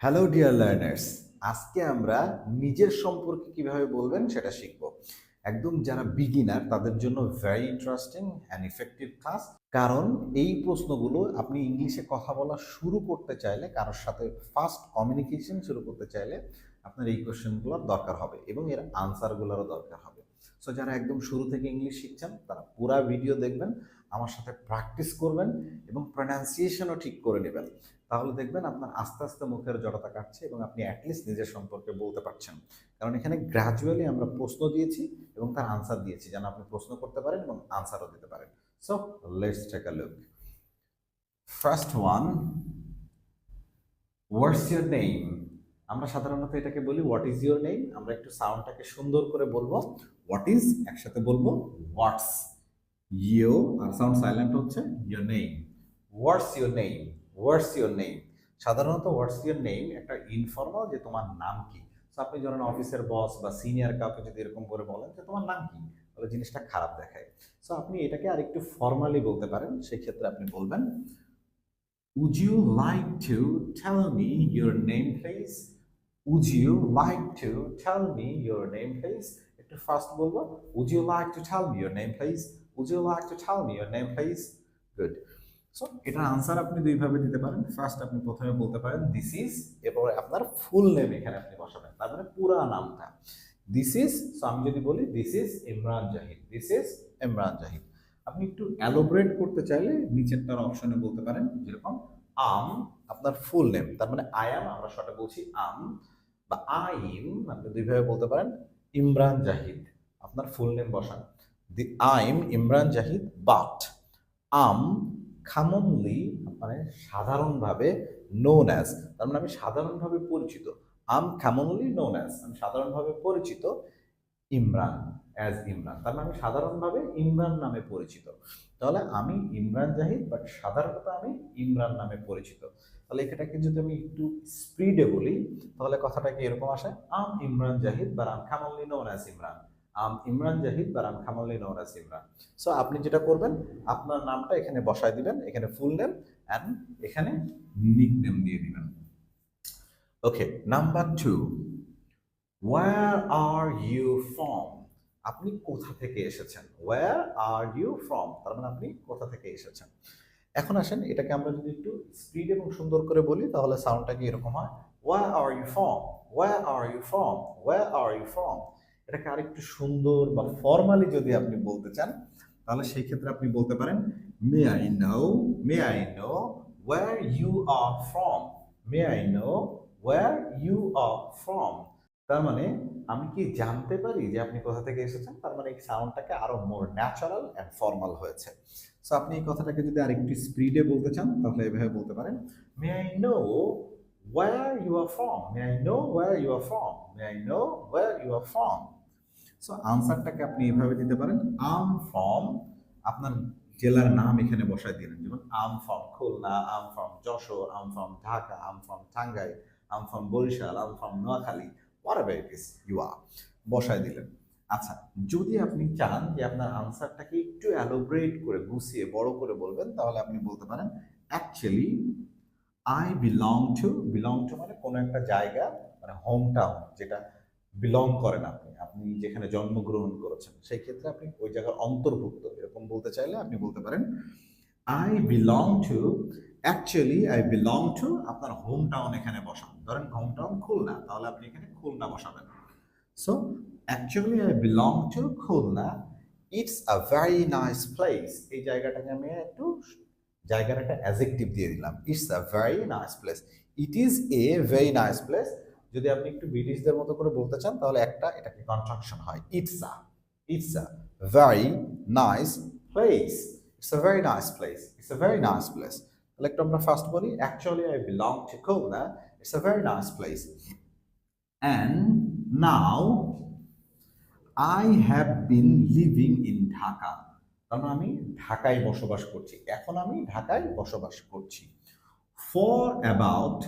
Hello dear learners, আজকে আমরা নিজের সম্পর্কে কিভাবে বলবেন সেটা শিখব। একদম যারা বিগিনার তাদের জন্য very interesting and effective class. কারণ এই প্রশ্নগুলো আপনি ইংলিশে কথা বলা শুরু করতে চাইলে, কারোর সাথে ফার্স্ট কমিউনিকেশন শুরু করতে চাইলে আপনার এই কোশ্চেনগুলোর দরকার হবে এবং এর আনসারগুলোরও দরকার হবে। সো যারা একদম শুরু থেকে ইংলিশ শিখছেন তারা পুরা ভিডিও দেখবেন, আমার সাথে প্র্যাকটিস করবেন এবং প্রনাউন্সিয়েশনও ঠিক করে নেবেন। তাহলে দেখবেন আপনার আস্তে আস্তে মুখের জড়তা কাটছে এবং আপনি অ্যাটলিস্ট নিজের সম্পর্কে বলতে পারছেন। কারণ এখানে গ্র্যাজুয়ালি আমরা প্রশ্ন দিয়েছি এবং তার আনসার দিয়েছি যেন আপনি প্রশ্ন করতে পারেন এবং আনসারও দিতে পারেন। So let's take a look. First one, what's your name. আমরা সাধারণত এটাকে বলি হোয়াট ইজ ইউর নেম। আমরা একটু সাউন্ডটাকে সুন্দর করে বলবো। হোয়াট ইজ একসাথে বলবো হোয়াটস, ইউ আর সাউন্ড সাইলেন্ট হচ্ছে your name. What's your name, what's your name. সাধারণত হোয়াটস ইউর নেম একটা ইনফর্মাল, যে তোমার নাম কি। তো আপনি ধরেন অফিসের বস বা সিনিয়র কাউকে যদি এরকম করে বলেন যে তোমার নাম কি, তাহলে জিনিসটা খারাপ দেখায়। সো আপনি এটাকে আর একটু ফর্মালি বলতে পারেন। সেই ক্ষেত্রে আপনি বলবেন, would you like to tell me your name please? Would you like to tell me your name please? একটু ফাস্ট বলবো, would you like to tell me your name please? Would you like to tell me your name please? Good. So এটার answer আপনি দুইভাবে দিতে পারেন। First আপনি প্রথমে বলতে পারেন দিস ইজ, এরপরে আপনার ফুল নেম এখানে আপনি বসাবেন, তার মানে পুরা নামটা। দিস ইজ, সো আমি যদি বলি this is Imran Zahid, this is Imran Zahid. আপনি একটু অ্যালোবরেট করতে চাইলে নিচেরটার অপশনে বলতে পারেন, যেরকম আম আপনার ফুল নেম, তার মানে আই অ্যাম আমরা শর্টে বলছি আম, বা আইম আপনি দুইভাবে বলতে পারেন। ইমরান জাহিদ আপনার ফুল নেম বসান, the I'm Imran Zahid, but I'm commonly মানে সাধারণভাবে নোন অ্যাজ, তার মানে আমি সাধারণভাবে পরিচিত। আম কমনলি নোন অ্যাজ, আমি সাধারণভাবে পরিচিত ইমরান, অ্যাজ ইমরান, তার মানে আমি সাধারণভাবে ইমরান নামে পরিচিত। তাহলে আমি ইমরান জাহিদ, বাট সাধারণত আমি ইমরান নামে পরিচিত। তাহলে এটাকে যদি আমি একটু স্পিডে বলি, তাহলে কথাটা কি এরকম আসে, আম ইমরান জাহিদ বা I'm commonly known as Imran, I'm Imran Zahid বা I'm commonly known as Imran. So আপনি যেটা করবেন, আপনার নামটা এখানে বসায় দিবেন, এখানে ফুল নেম অ্যান্ড এখানে নিক নেম দিয়ে দিবেন। Okay, number 2, where are you from. আপনি কোথা থেকে এসেছেন, ওয়্যার আর ইউ ফ্রম, তার মানে আপনি কোথা থেকে এসেছেন। এখন আসেন এটাকে আমরা যদি একটু স্পিড এবং সুন্দর করে বলি, তাহলে সাউন্ডটা কি এরকম হয়, where are you from, where are you from, where are you from. এটাকে আরেকটু সুন্দর বা ফর্মালি যদি আপনি বলতে চান, তাহলে সেই ক্ষেত্রে আপনি বলতে পারেন, may I know, may I know where you are from, may I know where you are from. তার মানে আমি কি জানতে পারি যে আপনি কোথা থেকে এসেছেন, তার মানে এই সাউন্ডটাকে আরো মোর ন্যাচারাল অ্যান্ড ফর্মাল হয়েছে। সো আপনি এই কথাটাকে যদি আরেকটু স্পিডে বলতে চান, তাহলে এভাবে বলতে পারেন, may I know where you are from, may I know where you are from, may I know where you are from. So আনসারটাকে আপনি এভাবে দিতে পারেন, আম ফ্রম আপনার জেলার নাম এখানে বসায় দিলেন, যেমন I'm from Khulna, I'm from Jessore, I'm from Dhaka, I'm from Tangail, I'm from Barisal, I'm from Noakhali, whatever it is you are, বসায় দিলেন। আচ্ছা, যদি আপনি চান যে আপনার আনসারটাকে একটু অ্যালোব্রেট করে গুছিয়ে বড় করে বলবেন, তাহলে আপনি বলতে পারেন, অ্যাকচুয়ালি আই বিলং টু মানে কোনো একটা জায়গা, মানে হোম টাউন যেটা বিলং করেন আপনি, আপনি যেখানে জন্মগ্রহণ করেছেন, সেই ক্ষেত্রে আপনি ওই জায়গার অন্তর্ভুক্ত এরকম বলতে চাইলে আপনি বলতে পারেন, I belong to, actually I belong to আপনার হোম টাউন এখানে বসান। ধরেন হোম টাউন খুলনা, তাহলে আপনি এখানে খুলনা বসাবেন। So actually I belong to Khulna, it's a very nice place. এই জায়গাটাকে আমি একটু জায়গার একটা অ্যাজেক্টিভ দিয়ে দিলাম, it's a very nice place, it is a very nice place. যদি আপনি একটু ব্রিটিশদের মতো করে বলতে চান, তাহলে একটা এটাকে কন্ট্রাকশন হয়, it's a very nice place, it's a very nice place, it's a very nice place. তাহলে একটু আমরা ফার্স্ট বলি, actually I belong to Khulna, it's a very nice place, and now I have been living in Dhaka. কারণ আমি ঢাকায় বসবাস করছি, এখন আমি ঢাকায় বসবাস করছি। ফর অ্যাবাউট,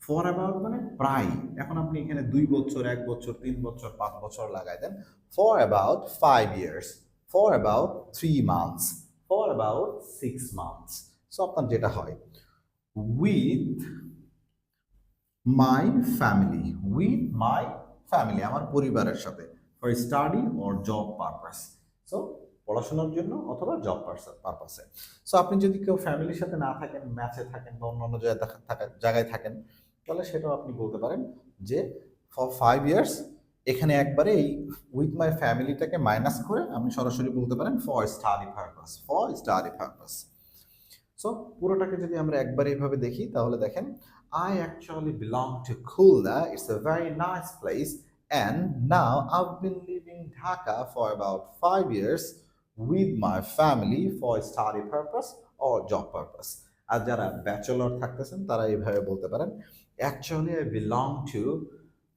ফর অ্যাবাউট মানে প্রায়, এখন আপনি এখানে 2 বছর, 1 বছর, 3 বছর, 5 বছর লাগাই দেন। For about 5 years, for about 3 months, for about 6 months। So আপনার যেটা হয়, with my family, with my family, আমার পরিবারের সাথে, for study or job purpose. So পড়াশোনার জন্য অথবা জব পারপাসে। সো আপনি যদি কেউ ফ্যামিলির সাথে না থাকেন, ম্যাচে থাকেন বা অন্যান্য জায়গায় থাকেন, তাহলে সেটাও আপনি বলতে পারেন যে ফর 5 ইয়ার্স, এখানে একবারে এই উইথ মাই ফ্যামিলিটাকে মাইনাস করে আপনি সরাসরি বলতে পারেন for study purpose, for study purpose. So পুরোটাকে যদি আমরা একবার এইভাবে দেখি তাহলে দেখেন, I actually belong to Khulna. It's a very nice place, and now I've been living Dhaka for about 5 years with my family for study purpose or job purpose. আর যারা bachelor থাকতেছেন তারা এইভাবে বলতে পারেন, actually I belong to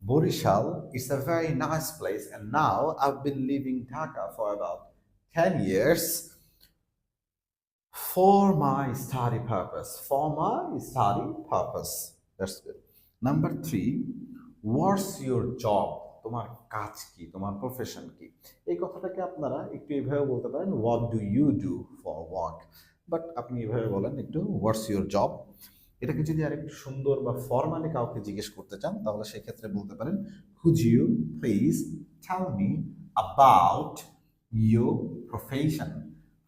Borishal. It's a very nice place, and now I've been living Dhaka for about 10 years for my study purpose. For my study purpose. That's good. Number 3, what's your job? তোমার কাজ কি, তোমার profession কি? এই কথাটাকে আপনারা একটু এইভাবে বলতে পারেন, what do you do for work? But আপনি এইভাবে বলেন একটু, what's your job? এটাকে যদি আরেকটু সুন্দর বা ফর্মালি কাউকে জিজ্ঞেস করতে চান তাহলে সেক্ষেত্রে বলতে পারেন, could you please tell me about your profession?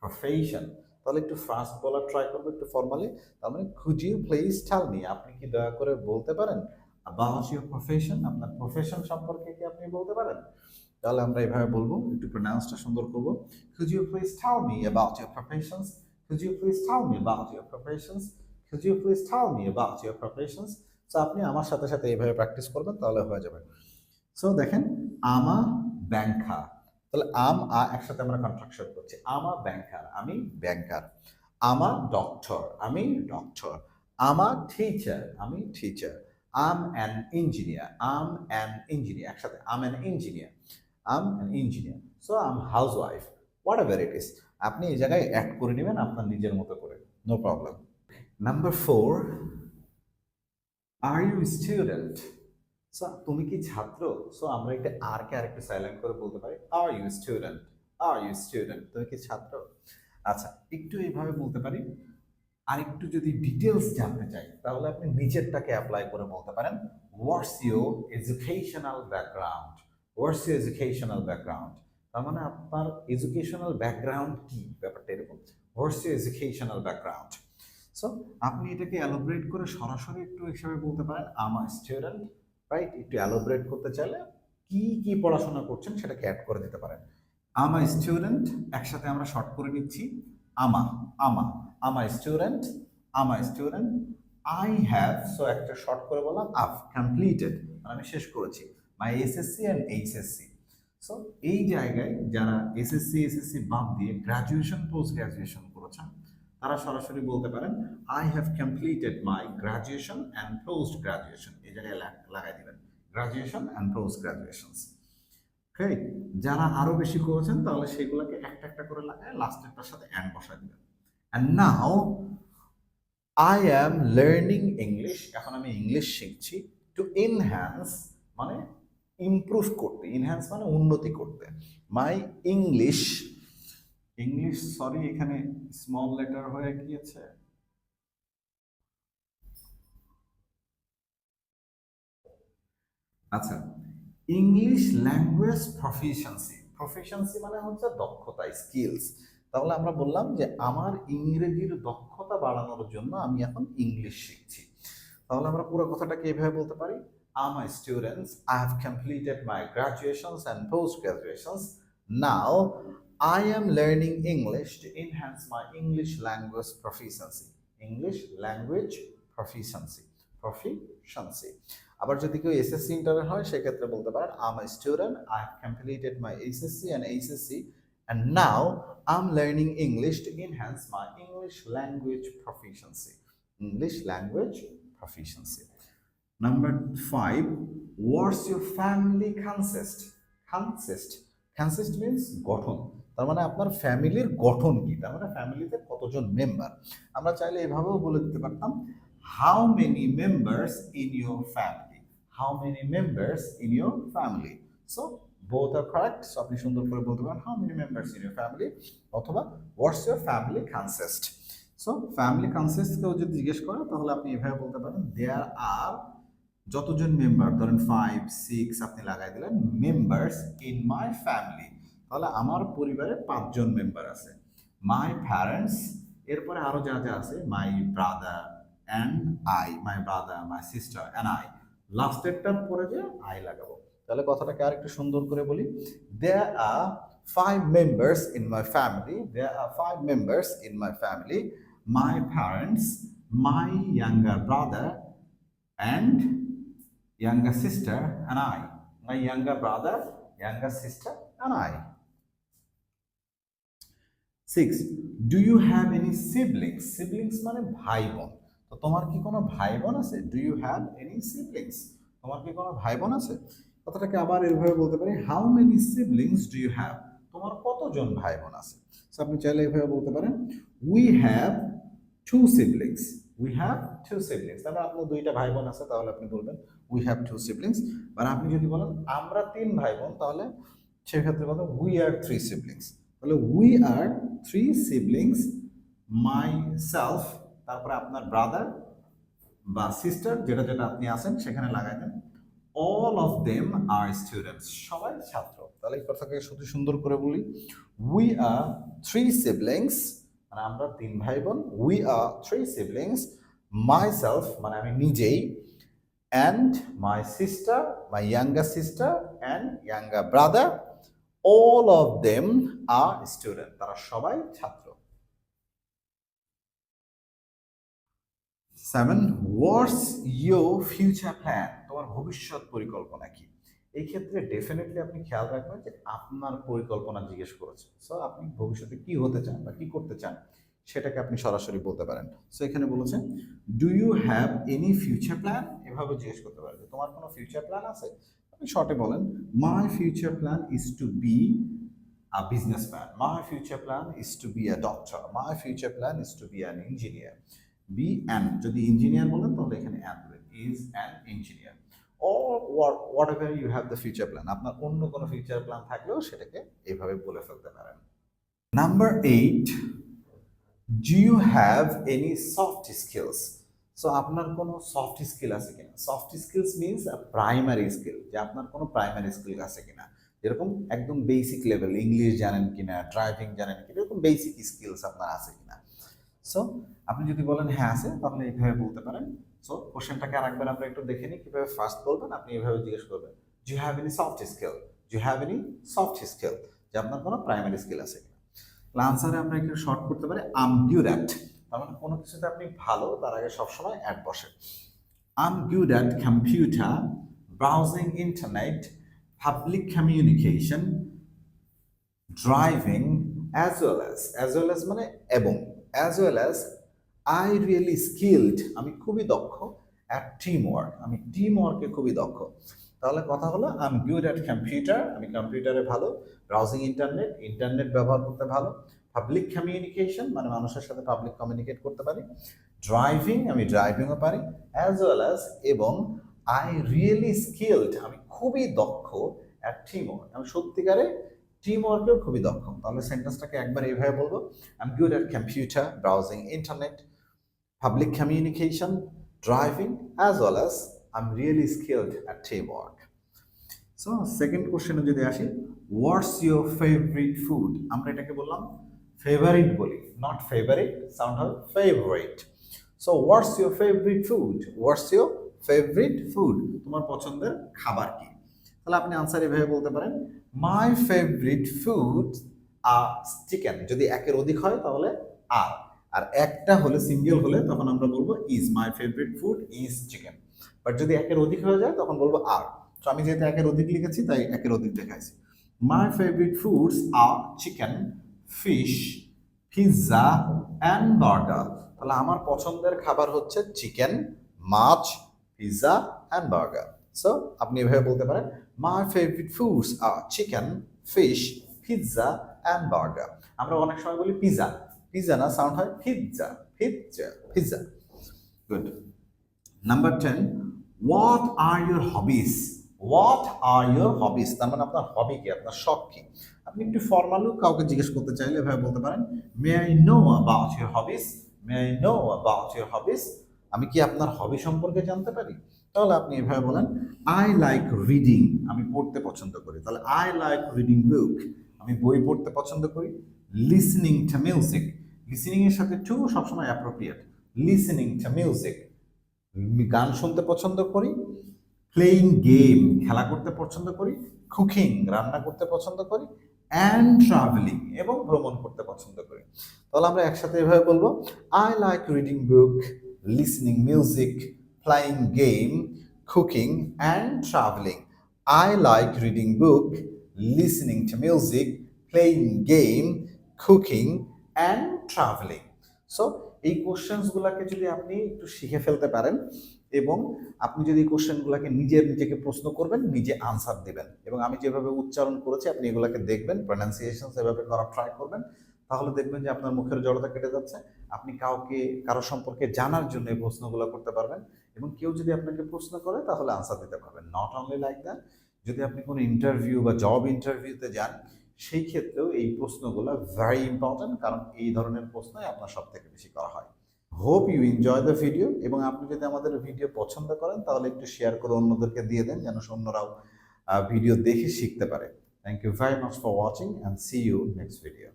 Profession, তাহলে একটু ফাস্ট বলার ট্রাই করবো, একটু ফর্মালি। তার মানে could you please tell me, আপনি কি দয়া করে বলতে পারেন about your profession, আপনার প্রফেশন সম্পর্কে কি আপনি বলতে পারেন? তাহলে আমরা এভাবে বলবো, একটু প্রোনাউন্সটা সুন্দর করবো, could you please tell me about your professions? Could you please tell me about your professions? Could you please tell me about your professions? So আপনি আমার সাথে সাথে এইভাবে প্র্যাকটিস করবেন তাহলে হয়ে যাবে। সো দেখেন, আমা ব্যাংকার, তাহলে একসাথে আমরা কন্ট্রাকশন করছি, আমা ব্যাংকার, আমি ব্যাংকার। আমা ডক্টর, আমি ডক্টর। আমা টিচার, আমি teacher. I'm an engineer, I'm an engineer, একসাথে I'm an engineer, I'm an engineer. So I'm housewife, whatever it is, আপনি এই জায়গায় অ্যাড করে নেবেন আপনার নিজের মতো করে, no problem. Number 4, are you student? So তুমি কি ছাত্র? সো আমরা একটা আর কে আরেকটু সাইলেন্ট করে বলতে পারি, are you student? Are you student, তুমি কি ছাত্র? আচ্ছা, একটু এইভাবে বলতে পারি। আরেকটু যদি ডিটেলস জানতে চাই তাহলে আপনি নিচেরটাকে অ্যাপ্লাই করে বলতে পারেন, what's your educational background? What's your educational background, তার মানে আপনার এডুকেশনাল ব্যাকগ্রাউন্ড কি, ব্যাপারটা এরকম, what's your educational background. So আপনি এটাকে অ্যালোবরেট করে সরাসরি একটু হিসাবে বলতে পারেন, আমার স্টুডেন্ট, রাইট? একটু অ্যালোবরেট করতে চাইলে কি কি পড়াশোনা করছেন সেটাকে অ্যাড করে দিতে পারেন। আমার স্টুডেন্ট, একসাথে আমরা শর্ট করে নিচ্ছি, আমা, আমা, আমার স্টুডেন্ট, আমার স্টুডেন্ট। আই হ্যাভ, সো একটা শর্ট করে বললাম, আভ কমপ্লিটেড, আমি শেষ করেছি মাই এসএসসি অ্যান্ড এইচএসসি। সো এই জায়গায় যারা এসএসসি বাদ দিয়ে গ্রাজুয়েশন পোস্ট গ্রাজুয়েশন করেছেন তারা সরাসরি বলতে পারেন, I have completed my graduation and post graduation, এই জায়গায় লাগাই দিবেন graduation and post graduation. Right? যারা আরো বেশি করেছেন তাহলে সেগুলোকে একটা একটা করে লাগায় লাস্টেরটার সাথে অ্যান্ড বসাই দিবেন। And now I am learning English, এখন আমি ইংলিশ শিখছি, টু এনহ্যান্স মানে ইমপ্রুভ করতে, ইনহ্যান্স মানে উন্নতি করতে, মাই ইংলিশ, ইংলিশ সরি এখানে স্মল লেটার হয়ে গিয়েছে, আচ্ছা, ইংলিশ ল্যাঙ্গুয়েজ প্রফিশিয়েন্সি, প্রফিশিয়েন্সি মানে হচ্ছে দক্ষতা, স্কিলস। তাহলে আমরা বললাম যে আমার ইংরেজির দক্ষতা বাড়ানোর জন্য আমি এখন ইংলিশ শিখছি। তাহলে আমরা পুরো কথাটাকে এভাবে বলতে পারি, আমার students, I have completed my graduations and post graduations, now I am learning English to enhance my English language proficiency. English language proficiency. Proficiency. আবার যদি কেউ এসএসসি ইন্টারের হয় সেক্ষেত্রে বলতে পারেন, I am a student, I have completed my SSC and HSC and now I'm learning English to enhance my English language proficiency. English language proficiency. Number 5, what's your family consist? Consist. Consist means গঠন, তার মানে আপনার ফ্যামিলির গঠন কি, তার মানে ফ্যামিলিতে কতজন মেম্বার। আমরা চাইলে এভাবেও বলে দিতে পারতাম, how many members in your family? How many members in your family? So both are correct. So আপনি সুন্দর করে বলতে পারেন, how many members in your family, অথবা what's your family consist? So family consist কেউ যদি জিজ্ঞেস করে তাহলে আপনি এভাবে বলতে পারেন, there are যতজন মেম্বার, ধরেন 5 6 আপনি লাগাই দিলেন, মেম্বার্স ইন মাই ফ্যামিলি, তাহলে আমার পরিবারে 5 জন মেম্বার আছে। মাই প্যারেন্টস, এরপরে আরো যা যা আছে, my brother and I, my brother, my sister and I, লাস্টেরটার পরে যে আই লাগাবো। তাহলে কথাটাকে আর একটু সুন্দর করে বলি, দেয়ার আর 5 members in my family, there are 5 members in my family, my parents, my younger brother and younger sister and I, my younger brother, younger sister and I. 6, do you have any siblings? Siblings মানে ভাই বোন। তো তোমার কি কোনো ভাই বোন আছে? Do you have any siblings? তোমার কি কোনো ভাই বোন আছে? কথাটাকে আবার এভাবে বলতে পারি, how many siblings do you have? তোমার কতজন ভাই বোন আছে? সো আপনি চাইলে এভাবে বলতে পারেন, we have 2 siblings. We have 2 siblings. তাহলে আপনার দুইটা ভাই বোন আছে, তাহলে আপনি বলবেন we have 2 siblings। আর আপনি যদি বলেন আমরা 3 ভাই বোন, তাহলে সেক্ষেত্রে বলবেন we are 3 siblings। তাহলে we are 3 siblings, myself, তারপরে আপনার ব্রাদার বা সিস্টার, যেটা যেটা আপনি আছেন সেখানে লাগাই দেন, all of them are students, সবাই ছাত্র। তাহলে এই কথাকে শুধু সুন্দর করে বলি, we are 3 siblings, মানে আমরা 3 ভাই বোন, we are 3 siblings, myself মানে আমি নিজেই, and my sister, my younger sister and younger brother, all of them are students, তারা সবাই ছাত্র। 7, what's your future plan? তোমার ভবিষ্যৎ পরিকল্পনা কি? এই ক্ষেত্রে ডেফিনেটলি আপনি খেয়াল রাখবেন যে আপনার পরিকল্পনা জিজ্ঞেস করেছে, সো আপনি ভবিষ্যতে কি হতে চান বা কি করতে চান সেটাকে আপনি সরাসরি বলতে পারেন। সো এখানে বলেছেন do you have any future plan, এভাবে জিজ্ঞেস করতে পারেন যে তোমার কোনো ফিউচার প্ল্যান আছে। আপনি শর্টে বলেন my future plan is to be a businessman, my future plan is to be a doctor, my future plan is to be an engineer, be an, যদি ইঞ্জিনিয়ার বলেন তাহলে এখানে অ্যান দেবেন, is an engineer, or whatever you have the future plan, আপনার অন্য কোনো future plan থাকলেও সেটাকে এইভাবে বলে ফেলতে পারেন। Number 8, do you have any soft skills? So আপনার কোনো সফট স্কিল আছে কিনা? Soft skills means primary skill, যে আপনার কোনো প্রাইমারি স্কিল আছে কিনা, যেরকম একদম বেসিক লেভেল, ইংলিশ জানেন কিনা, ড্রাইভিং জানেন কিনা, এরকম বেসিক স্কিলস আপনার আছে কিনা। সো আপনি যদি বলেন হ্যাঁ আছে, তাহলে এইভাবে বলতে পারেন। সো কোশ্চেনটাকে আরেকবার আমরা একটু দেখে নিই কিভাবে ফার্স্ট বলবেন। আপনি এইভাবে জিজ্ঞেস করবেন, do you have any soft skill, do you have any soft skill, যে আপনার কোনো প্রাইমারি স্কিল আছে কিনা। আনসারে আমরা একটু শর্ট করতে পারি আম গুড অ্যাট, তার মানে কোনো কিছুতে আপনি ভালো, তার আগে সবসময় অ্যাট বসে। I'm good at computer, browsing internet, public communication, driving, as well as মানে এবং, as well as I really skilled, আমি খুবই দক্ষ, at teamwork, আমি টিম ওয়ার্কে খুবই দক্ষ। তাহলে কথা হলো I am good at computer, আমি কম্পিউটারে ভালো, ব্রাউজিং ইন্টারনেট ব্যবহার করতে ভালো, পাবলিক কমিউনিকেশন মানে মানুষের সাথে পাবলিক কমিউনিকেট করতে পারি, ড্রাইভিং আমি ড্রাইভিংও পারি, অ্যাজ ওয়েল অ্যাজ এবং আই রিয়েলি স্কিলড, আমি খুবই দক্ষ, অ্যাট টিম ওয়ার্ক, আমি সত্যিকারে টিম ওয়ার্কেও খুবই দক্ষ। তাহলে সেন্টেন্সটাকে একবার এইভাবে বলবো, I am good at computer, browsing internet, public communication, driving, as well as I'm really skilled at teamwork. So second question যদি আসি, what's your favorite food? আমরা এটাকে বললাম ফেভারিট বলি, not favorite, সাউন্ড হবে favorite. So what's your favorite food? What's your favorite food? তোমার পছন্দের খাবার কি? তাহলে আপনি আনসার এভাবে বলতে পারেন, my favorite food are chicken, যদি একের অধিক হয় তাহলে আর একটা হলে, সিঙ্গেল হলে তখন আমরা বলবো is, my favourite food is chicken. But যদি একের অধিক হয়ে যায় তখন বলবো আর। তো আমি যেহেতু একের অধিক লিখেছি তাই একের অধিক দেখাইছি। My favourite foods are chicken, fish, pizza and burger. তাহলে আমার পছন্দের খাবার হচ্ছে চিকেন, মাছ, পিৎজা অ্যান্ড বার্গার। সো আপনি এভাবে বলতে পারেন, my favourite foods are chicken, fish, pizza and burger. আমরা অনেক সময় বলি পিৎজা, পিৎজা না, সাউন্ড হয় pizza, pizza, pizza. Good. Number 10, what are your hobbies? What are your hobbies, তার মানে আপনার হবি কি, আপনার শখ কি? আপনি একটু ফর্মালও কাউকে জিজ্ঞেস করতে চাইলে এভাবে বলতে পারেন, may I know about your hobbies, May I know about your হবিস, আমি কি আপনার হবি সম্পর্কে জানতে পারি? তাহলে আপনি এভাবে বলেন আই লাইক রিডিং, আমি পড়তে পছন্দ করি। তাহলে আই লাইক রিডিং বুক, আমি বই পড়তে পছন্দ করি। লিসনিং টু মিউজিক, লিসনিং এর সাথে টু সবসময় অ্যাপ্রোপ্রিয়েট। লিসনিং টু মিউজিক, গান শুনতে পছন্দ করি। প্লেইং গেম, খেলা করতে পছন্দ করি। কুকিং, রান্না করতে পছন্দ করি। অ্যান্ড ট্রাভেলিং, এবং ভ্রমণ করতে পছন্দ করি। তাহলে আমরা একসাথে এভাবে বলবো I like reading book, listening music, playing game, cooking and travelling. I like reading book, listening to music, playing game, cooking and travelling. So এই কোশ্চেন্সগুলোকে যদি আপনি একটু শিখে ফেলতে পারেন, এবং আপনি যদি কোশ্চেনগুলোকে নিজেকে প্রশ্ন করবেন, নিজে আনসার দেবেন, এবং আমি যেভাবে উচ্চারণ করেছি আপনি এগুলোকে দেখবেন, প্রনাউন্সিয়েশন এভাবে করার ট্রাই করবেন, তাহলে দেখবেন যে আপনার মুখের জড়তা কেটে যাচ্ছে। আপনি কারো সম্পর্কে জানার জন্য এই প্রশ্নগুলো করতে পারবেন, এবং কেউ যদি আপনাকে প্রশ্ন করে তাহলে আনসার দিতে পারবেন। নট অনলি লাইক দ্যাট, যদি আপনি কোনো ইন্টারভিউ বা জব ইন্টারভিউতে যান, সেই ক্ষেত্রেও এই প্রশ্নগুলো ভেরি ইম্পর্ট্যান্ট, কারণ এই ধরনের প্রশ্নই আপনার সব থেকে বেশি করা হয়। Hope you enjoy the video, এবং আপনি যদি আমাদের ভিডিও পছন্দ করেন তাহলে একটু শেয়ার করে অন্যদেরকে দিয়ে দেন, যেন অন্যরাও ভিডিও দেখে শিখতে পারে। Thank you very much for watching, and see you next video.